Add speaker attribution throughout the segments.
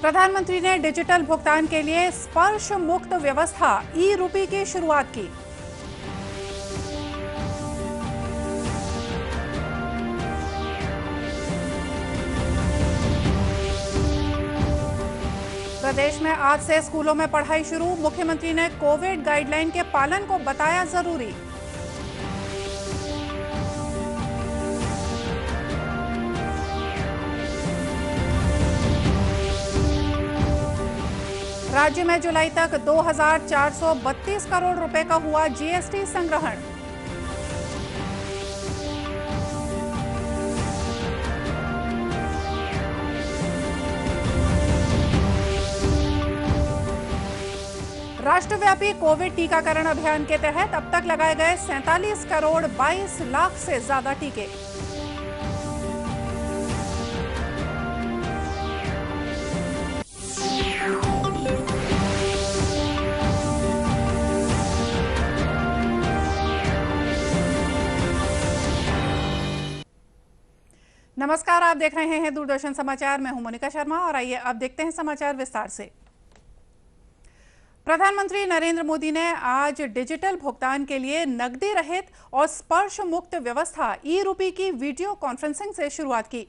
Speaker 1: प्रधानमंत्री ने डिजिटल भुगतान के लिए स्पर्श मुक्त व्यवस्था ई-रूपी की शुरुआत की। प्रदेश में आज से स्कूलों में पढ़ाई शुरू। मुख्यमंत्री ने कोविड गाइडलाइन के पालन को बताया जरूरी। राज्य में जुलाई तक 2,432 करोड़ रुपए का हुआ जीएसटी संग्रहण। राष्ट्रव्यापी कोविड टीकाकरण अभियान के तहत अब तक लगाए गए 47 करोड़ 22 लाख से ज्यादा टीके। नमस्कार, आप देख रहे हैं दूरदर्शन समाचार। मैं हूं मोनिका शर्मा और आइए अब देखते हैं समाचार विस्तार से। प्रधानमंत्री नरेंद्र मोदी ने आज डिजिटल भुगतान के लिए नकदी रहित और स्पर्श मुक्त व्यवस्था ई-रूपी की वीडियो कॉन्फ्रेंसिंग से शुरुआत की।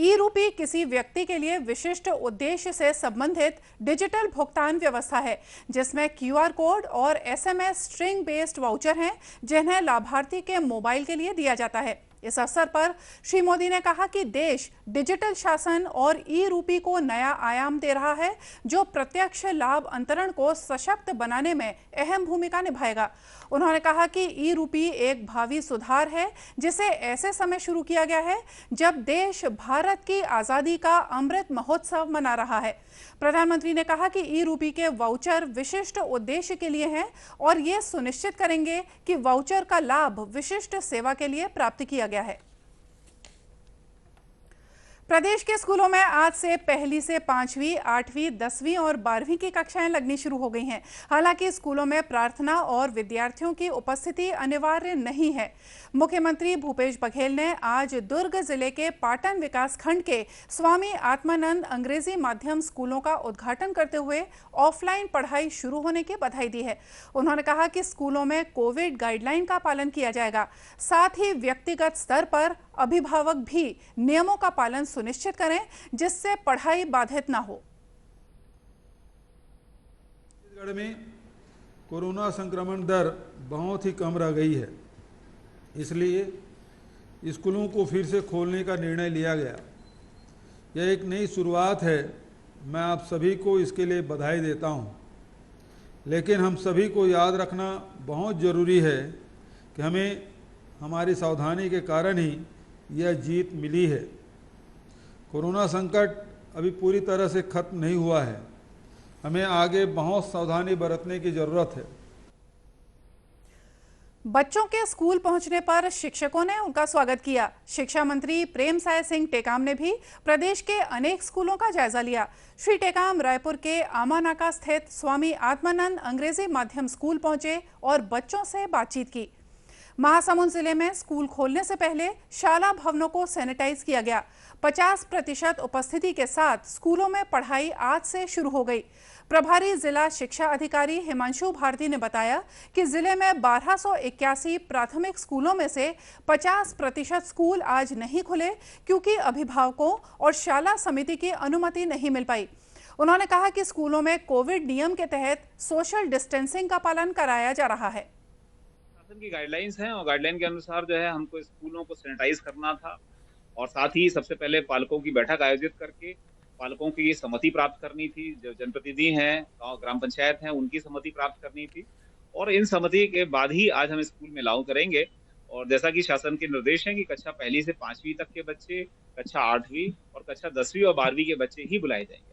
Speaker 1: ई-रूपी किसी व्यक्ति के लिए विशिष्ट उद्देश्य से संबंधित डिजिटल भुगतान व्यवस्था है, जिसमें क्यूआर कोड और एसएमएस स्ट्रिंग बेस्ड वाउचर हैं, जिन्हें लाभार्थी के मोबाइल के लिए दिया जाता है। इस अवसर पर श्री मोदी ने कहा कि देश डिजिटल शासन और ई-रूपी को नया आयाम दे रहा है, जो प्रत्यक्ष लाभ अंतरण को सशक्त बनाने में अहम भूमिका निभाएगा। उन्होंने कहा कि ई-रूपी एक भावी सुधार है, जिसे ऐसे समय शुरू किया गया है जब देश भारत की आज़ादी का अमृत महोत्सव मना रहा है। प्रधानमंत्री ने कहा कि ई-रूपी के वाउचर विशिष्ट उद्देश्य के लिए हैं और ये सुनिश्चित करेंगे कि वाउचर का लाभ विशिष्ट सेवा के लिए प्राप्त किया गया है। प्रदेश के स्कूलों में आज से पहली से 5वीं, 8वीं, 10वीं और 12वीं की कक्षाएं लगनी शुरू हो गई हैं। हालांकि स्कूलों में प्रार्थना और विद्यार्थियों की उपस्थिति अनिवार्य नहीं है। मुख्यमंत्री भूपेश बघेल ने आज दुर्ग जिले के पाटन विकास खंड के स्वामी आत्मानंद अंग्रेजी माध्यम स्कूलों का उद्घाटन करते हुए ऑफलाइन पढ़ाई शुरू होने की बधाई दी है। उन्होंने कहा कि स्कूलों में कोविड गाइडलाइन का पालन किया जाएगा। साथ ही व्यक्तिगत स्तर पर अभिभावक भी नियमों का पालन सुनिश्चित करें, जिससे पढ़ाई बाधित ना हो।
Speaker 2: छत्तीसगढ़ में कोरोना संक्रमण दर बहुत ही कम रह गई है, इसलिए स्कूलों को फिर से खोलने का निर्णय लिया गया। यह एक नई शुरुआत है। मैं आप सभी को इसके लिए बधाई देता हूं। लेकिन हम सभी को याद रखना बहुत ज़रूरी है कि हमें हमारी सावधानी के कारण ही यह जीत मिली है। कोरोना संकट अभी पूरी तरह से खत्म नहीं हुआ है। हमें आगे बहुत सावधानी बरतने की ज़रूरत है।
Speaker 1: बच्चों के स्कूल पहुंचने पर शिक्षकों ने उनका स्वागत किया। शिक्षा मंत्री प्रेमसाय सिंह टेकाम ने भी प्रदेश के अनेक स्कूलों का जायजा लिया। श्री टेकाम रायपुर के आमानाका स्थित स्वामी आत्मानंद अंग्रेजी माध्यम स्कूल पहुंचे और बच्चों से बातचीत की। महासमुंद जिले में स्कूल खोलने से पहले शाला भवनों को सैनिटाइज किया गया। 50% उपस्थिति के साथ स्कूलों में पढ़ाई आज से शुरू हो गई। प्रभारी जिला शिक्षा अधिकारी हिमांशु भारती ने बताया कि जिले में 1281 प्राथमिक स्कूलों में से 50% स्कूल आज नहीं खुले, क्योंकि अभिभावकों और शाला समिति की अनुमति नहीं मिल पाई। उन्होंने कहा कि स्कूलों में कोविड नियम के तहत सोशल डिस्टेंसिंग का पालन कराया जा रहा है।
Speaker 3: शासन की गाइडलाइंस हैं और गाइडलाइन के अनुसार जो है हमको स्कूलों को सैनिटाइज करना था और साथ ही सबसे पहले पालकों की बैठक आयोजित करके पालकों की सहमति प्राप्त करनी थी। जो जनप्रतिनिधि हैं, गांव ग्राम पंचायत हैं, उनकी सहमति प्राप्त करनी थी और इन सहमति के बाद ही आज हम स्कूल में लागू करेंगे। और जैसा कि शासन के निर्देश हैं कि कक्षा पहली से 5वीं तक के बच्चे, कक्षा 8वीं और कक्षा 10वीं और 12वीं के बच्चे ही बुलाए जाएंगे।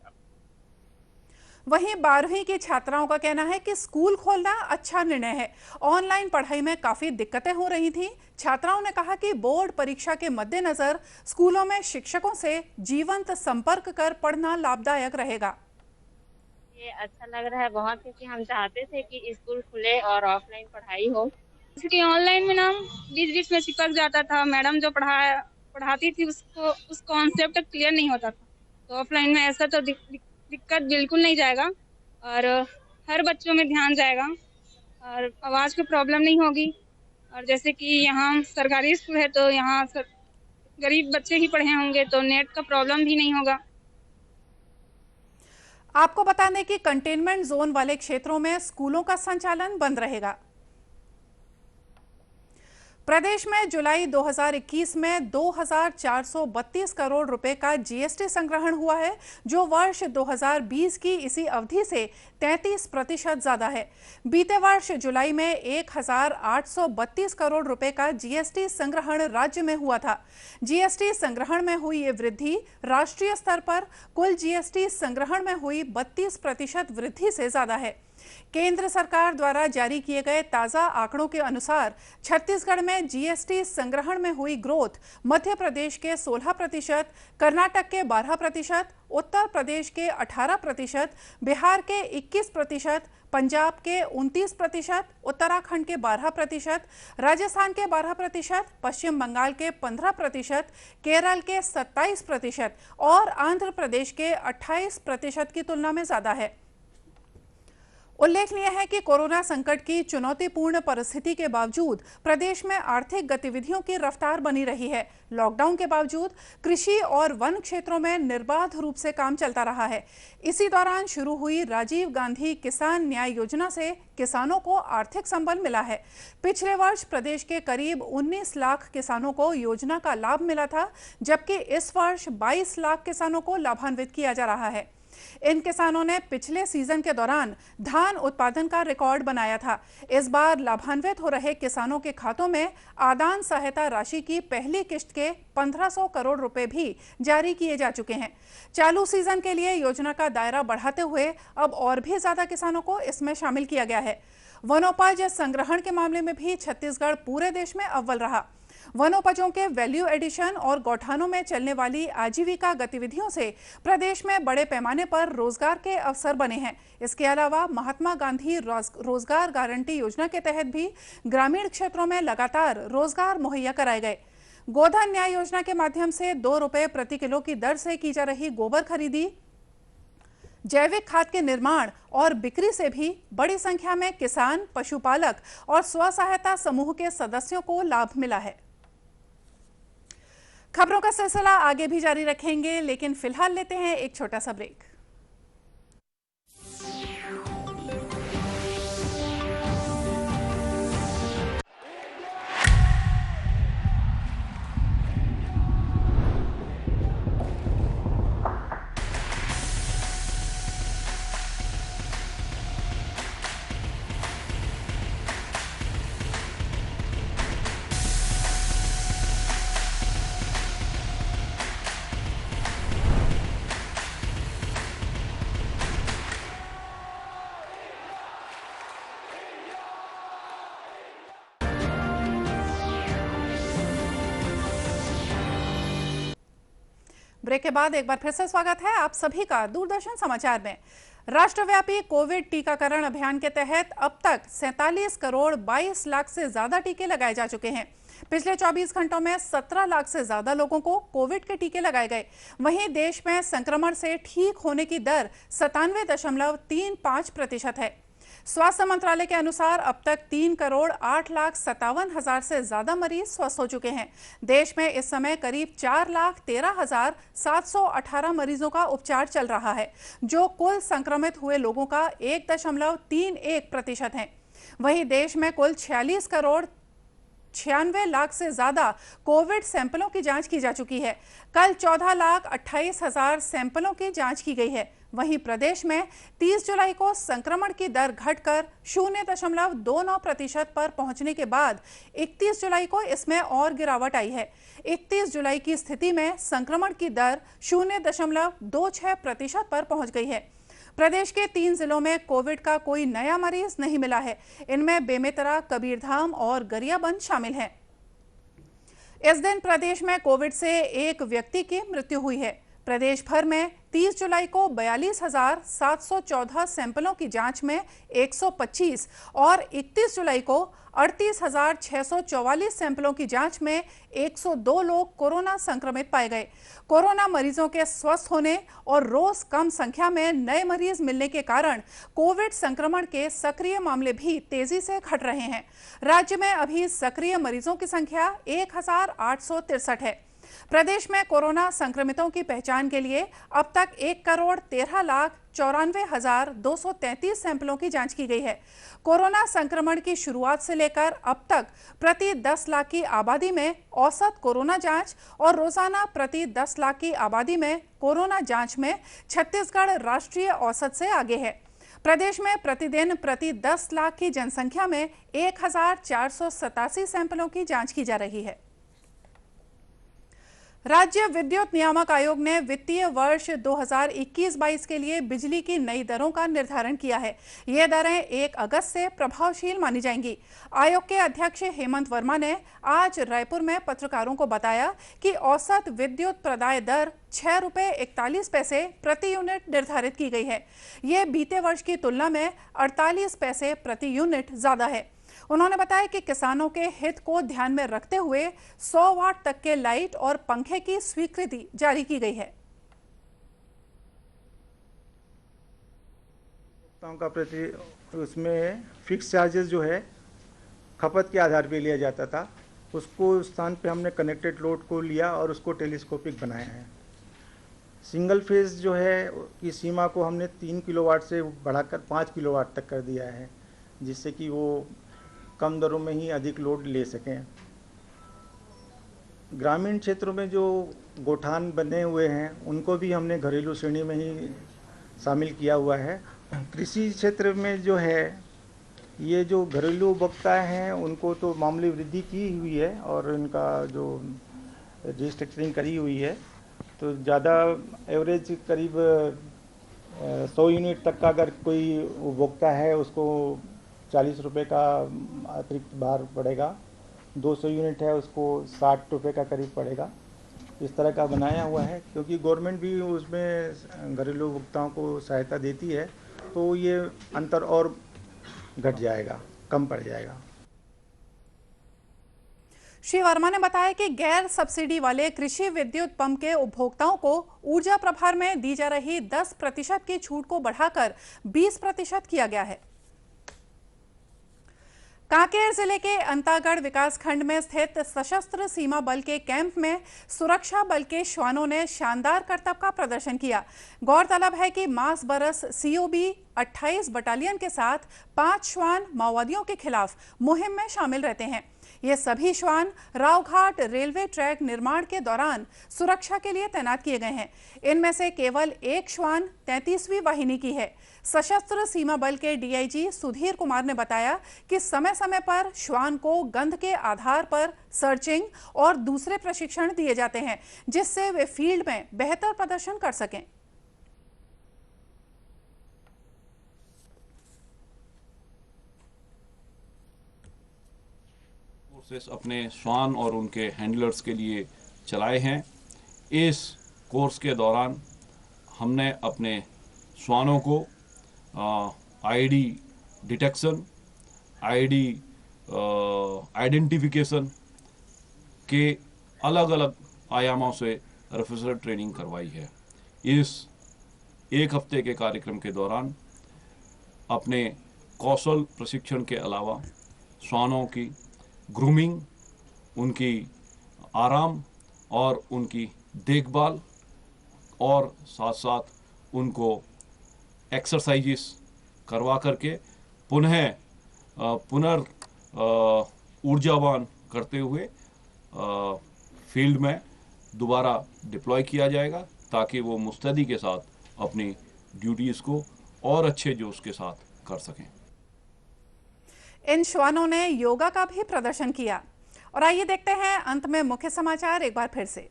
Speaker 1: वहीं 12वीं की छात्राओं का कहना है कि स्कूल खोलना अच्छा निर्णय है। ऑनलाइन पढ़ाई में काफी दिक्कतें हो रही थी। छात्राओं ने कहा कि बोर्ड परीक्षा के मद्देनजर स्कूलों में शिक्षकों से जीवंत संपर्क कर पढ़ना लाभदायक रहेगा।
Speaker 4: ये अच्छा लग रहा है बहुत, क्योंकि हम चाहते थे कि स्कूल खुले और ऑफलाइन पढ़ाई हो।
Speaker 5: इसलिए ऑनलाइन में ना बीच बीच में चिपक जाता था। मैडम जो पढ़ाती थी उसको उस कॉन्सेप्ट क्लियर नहीं होता था। तो ऑफलाइन में ऐसा तो दिक्कत बिल्कुल नहीं जाएगा और हर बच्चों में ध्यान जाएगा और आवाज़ की प्रॉब्लम नहीं होगी। और जैसे कि यहाँ सरकारी स्कूल है तो यहाँ गरीब बच्चे ही पढ़े होंगे तो नेट का प्रॉब्लम भी नहीं होगा।
Speaker 1: आपको बता दें कि कंटेनमेंट जोन वाले क्षेत्रों में स्कूलों का संचालन बंद रहेगा। प्रदेश में जुलाई 2021 में 2,432 करोड़ रुपए का जीएसटी संग्रहण हुआ है, जो वर्ष 2020 की इसी अवधि से 33% ज्यादा है। बीते वर्ष जुलाई में 1,832 करोड़ रुपए का जीएसटी संग्रहण राज्य में हुआ था। जीएसटी संग्रहण में हुई ये वृद्धि राष्ट्रीय स्तर पर कुल जीएसटी संग्रहण में हुई 32% वृद्धि से ज्यादा है। केंद्र सरकार द्वारा जारी किए गए ताजा आंकड़ों के अनुसार छत्तीसगढ़ में जीएसटी संग्रहण में हुई ग्रोथ मध्य प्रदेश के 16%, कर्नाटक के 12%, उत्तर प्रदेश के 18%, बिहार के 21%, पंजाब के 29%, उत्तराखंड के 12%, राजस्थान के 12%, पश्चिम बंगाल के 15%, केरल के 27% और आंध्र प्रदेश के 28% की तुलना में ज्यादा है। उल्लेखनीय है कि कोरोना संकट की चुनौतीपूर्ण परिस्थिति के बावजूद प्रदेश में आर्थिक गतिविधियों की रफ्तार बनी रही है। लॉकडाउन के बावजूद कृषि और वन क्षेत्रों में निर्बाध रूप से काम चलता रहा है। इसी दौरान शुरू हुई राजीव गांधी किसान न्याय योजना से किसानों को आर्थिक संबल मिला है। पिछले वर्ष प्रदेश के करीब 19 लाख किसानों को योजना का लाभ मिला था, जबकि इस वर्ष 22 लाख किसानों को लाभान्वित किया जा रहा है। इन किसानों ने पिछले सीजन के दौरान धान उत्पादन का रिकॉर्ड बनाया था। इस बार लाभान्वित हो रहे किसानों के खातों में आदान सहायता राशि की पहली किश्त के 1500 करोड़ रुपए भी जारी किए जा चुके हैं। चालू सीजन के लिए योजना का दायरा बढ़ाते हुए अब और भी ज्यादा किसानों को इसमें शामिल किया गया है। वनोपज संग्रहण के मामले में भी छत्तीसगढ़ पूरे देश में अव्वल रहा। वनोपजों के वैल्यू एडिशन और गौठानों में चलने वाली आजीविका गतिविधियों से प्रदेश में बड़े पैमाने पर रोजगार के अवसर बने हैं। इसके अलावा महात्मा गांधी रोजगार गारंटी योजना के तहत भी ग्रामीण क्षेत्रों में लगातार रोजगार मुहैया कराए गए। गोधन न्याय योजना के माध्यम से 2 रुपए प्रति किलो की दर से की जा रही गोबर खरीदी, जैविक खाद के निर्माण और बिक्री से भी बड़ी संख्या में किसान, पशुपालक और स्व सहायता समूह के सदस्यों को लाभ मिला है। खबरों का सिलसिला आगे भी जारी रखेंगे, लेकिन फिलहाल लेते हैं एक छोटा सा ब्रेक। ब्रेक के बाद एक बार फिर से स्वागत है आप सभी का दूरदर्शन समाचार में। राष्ट्रव्यापी कोविड टीकाकरण अभियान के तहत अब तक 47 करोड़ 22 लाख से ज्यादा टीके लगाए जा चुके हैं। पिछले 24 घंटों में 17 लाख से ज्यादा लोगों को कोविड के टीके लगाए गए। वहीं देश में संक्रमण से ठीक होने की दर 97.35% है। स्वास्थ्य मंत्रालय के अनुसार अब तक 3 करोड़ 8 लाख 57 हजार से ज्यादा मरीज स्वस्थ हो चुके हैं। देश में इस समय करीब 4 लाख 13,718 मरीजों का उपचार चल रहा है, जो कुल संक्रमित हुए लोगों का 1.31% है। वहीं देश में कुल 46 करोड़ 96 लाख से ज्यादा कोविड सैंपलों की जांच की जा चुकी है। कल 14 लाख 28 हजार सैंपलों की जांच की गई है। वहीं प्रदेश में 30 जुलाई को संक्रमण की दर घटकर 0.29% पर पहुंचने के बाद 31 जुलाई को इसमें और गिरावट आई है। 31 जुलाई की स्थिति में संक्रमण की दर 0.26% पर पहुंच गई है। प्रदेश के 3 जिलों में कोविड का कोई नया मरीज नहीं मिला है। इनमें बेमेतरा, कबीरधाम और गरियाबंद शामिल हैं। इस दिन प्रदेश में कोविड से एक व्यक्ति की मृत्यु हुई है। प्रदेश भर में 30 जुलाई को 42,714 सैंपलों की जांच में 125 और 31 जुलाई को 38,644 सैंपलों की जांच में 102 लोग कोरोना संक्रमित पाए गए। कोरोना मरीजों के स्वस्थ होने और रोज कम संख्या में नए मरीज मिलने के कारण कोविड संक्रमण के सक्रिय मामले भी तेजी से घट रहे हैं। राज्य में अभी सक्रिय मरीजों की संख्या 1,863 है। प्रदेश में कोरोना संक्रमितों की पहचान के लिए अब तक 1,13,94,233 सैंपलों की जांच की गई है। कोरोना संक्रमण की शुरुआत से लेकर अब तक प्रति 10 लाख की आबादी में औसत कोरोना जांच और रोजाना प्रति 10 लाख की आबादी में कोरोना जांच में छत्तीसगढ़ राष्ट्रीय औसत से आगे है। प्रदेश में प्रतिदिन प्रति 10 लाख की जनसंख्या में 1,487 सैंपलों की जांच की जा रही है। राज्य विद्युत नियामक आयोग ने वित्तीय वर्ष 2021-22 के लिए बिजली की नई दरों का निर्धारण किया है। ये दरें 1 अगस्त से प्रभावशील मानी जाएंगी। आयोग के अध्यक्ष हेमंत वर्मा ने आज रायपुर में पत्रकारों को बताया कि औसत विद्युत प्रदाय दर 6 रुपये 41 पैसे प्रति यूनिट निर्धारित की गई है। ये बीते वर्ष की तुलना में 48 पैसे प्रति यूनिट ज्यादा है। उन्होंने बताया कि किसानों के हित को ध्यान में रखते हुए 100 वाट तक के लाइट और पंखे की स्वीकृति जारी की गई है।
Speaker 6: का प्रति उसमें फिक्स चार्जेस जो है खपत के आधार पे लिया जाता था, उसको उस स्थान पे हमने कनेक्टेड लोड को लिया और उसको टेलीस्कोपिक बनाया है। सिंगल फेज जो है की सीमा को हमने 3 किलोवाट से बढ़ाकर 5 किलोवाट तक कर दिया है, जिससे कि वो कम दरों में ही अधिक लोड ले सकें। ग्रामीण क्षेत्रों में जो गोठान बने हुए हैं उनको भी हमने घरेलू श्रेणी में ही शामिल किया हुआ है। कृषि क्षेत्र में जो है ये जो घरेलू उपभोक्ता हैं उनको तो मामूली वृद्धि की हुई है और इनका जो रिस्ट्रक्चरिंग करी हुई है, तो ज़्यादा एवरेज करीब 100 यूनिट तक का अगर कोई उपभोक्ता है उसको 40 रुपये का अतिरिक्त भार पड़ेगा, 200 यूनिट है उसको 60 रुपये का करीब पड़ेगा। इस तरह का बनाया हुआ है क्योंकि गवर्नमेंट भी उसमें घरेलू उपभोक्ताओं को सहायता देती है, तो ये अंतर और घट जाएगा, कम पड़ जाएगा।
Speaker 1: श्री वर्मा ने बताया कि गैर सब्सिडी वाले कृषि विद्युत पंप के उपभोक्ताओं को ऊर्जा प्रभार में दी जा रही 10% की छूट को बढ़ाकर 20% किया गया है। कांकेर जिले के अंतागढ़ विकासखंड में स्थित सशस्त्र सीमा बल के कैंप में सुरक्षा बल के श्वानों ने शानदार करतब का प्रदर्शन किया। गौरतलब है कि मास बरस COB 28 बटालियन के साथ 5 श्वान माओवादियों के खिलाफ मुहिम में शामिल रहते हैं। ये सभी श्वान रावघाट रेलवे ट्रैक निर्माण के दौरान सुरक्षा के लिए तैनात किए गए हैं। इनमें से केवल एक श्वान 33वीं वाहिनी की है। सशस्त्र सीमा बल के DIG सुधीर कुमार ने बताया कि समय समय पर श्वान को गंध के आधार पर सर्चिंग और दूसरे प्रशिक्षण दिए जाते हैं, जिससे वे फील्ड में बेहतर प्रदर्शन कर सकें।
Speaker 7: अपने श्वान और उनके हैंडलर्स के लिए चलाए हैं। इस कोर्स के दौरान हमने अपने श्वानों को ID डिटेक्शन, ID आइडेंटिफिकेशन के अलग अलग आयामों से रेफिसर ट्रेनिंग करवाई है। इस 1 हफ्ते के कार्यक्रम के दौरान अपने कौशल प्रशिक्षण के अलावा श्वानों की ग्रूमिंग, उनकी आराम और उनकी देखभाल और साथ साथ उनको एक्सरसाइजेस करवा करके ऊर्जावान करते हुए फील्ड में दोबारा डिप्लॉय किया जाएगा, ताकि वो मुस्तैदी के साथ अपनी ड्यूटीज़ को और अच्छे जोश के साथ कर सकें।
Speaker 1: इन श्वानों ने योगा का भी प्रदर्शन किया। और आइए देखते हैं अंत में मुख्य समाचार एक बार फिर से।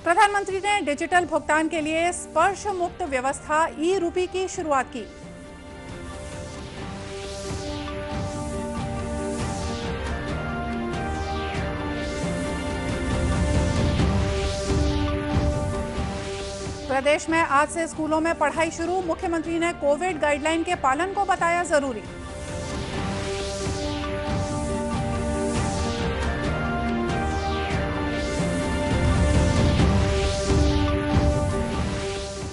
Speaker 1: प्रधानमंत्री ने डिजिटल भुगतान के लिए स्पर्श मुक्त व्यवस्था ई-रूपी की शुरुआत की। प्रदेश में आज से स्कूलों में पढ़ाई शुरू। मुख्यमंत्री ने कोविड गाइडलाइन के पालन को बताया जरूरी।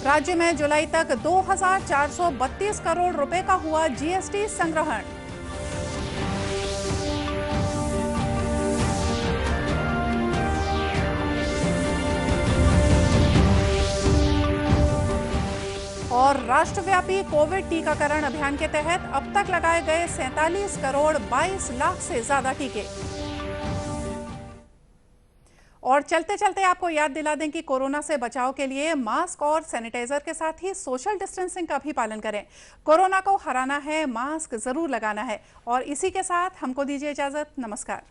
Speaker 1: राज्य में जुलाई तक 2432 करोड़ रुपए का हुआ जीएसटी संग्रहण। और राष्ट्रव्यापी कोविड टीकाकरण अभियान के तहत अब तक लगाए गए 47 करोड़ 22 लाख से ज्यादा टीके। और चलते चलते आपको याद दिला दें कि कोरोना से बचाव के लिए मास्क और सैनिटाइजर के साथ ही सोशल डिस्टेंसिंग का भी पालन करें। कोरोना को हराना है, मास्क जरूर लगाना है। और इसी के साथ हमको दीजिए इजाजत। नमस्कार।